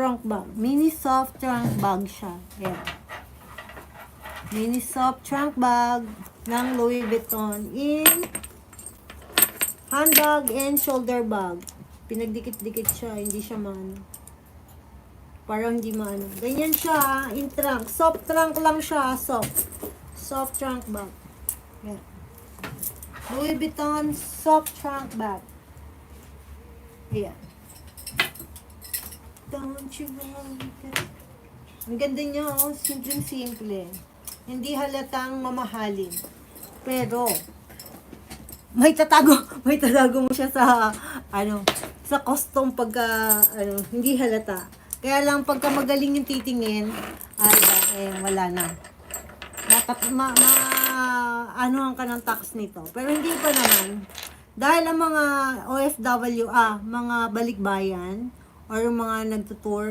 trunk bag. Mini soft trunk bag siya. Ayan. Mini soft trunk bag ng Louis Vuitton in handbag and shoulder bag. Pinagdikit-dikit siya, hindi siya maano. Parang hindi maano. Ganyan siya, in trunk. Soft trunk lang siya, soft. Soft trunk bag. Ayan. Louis Vuitton soft trunk bag. Ayan. Don't you worry. Ang ganda niya, oh. Simple-simple. Hindi halatang mamahalin. Pero, may tatago mo siya sa, sa custom pagka, hindi halata. Kaya lang, pagka magaling yung titingin, wala na. Anuhan ka ng tax nito. Pero hindi pa naman. Dahil ang mga OFW, mga balikbayan, or mga nagtutour,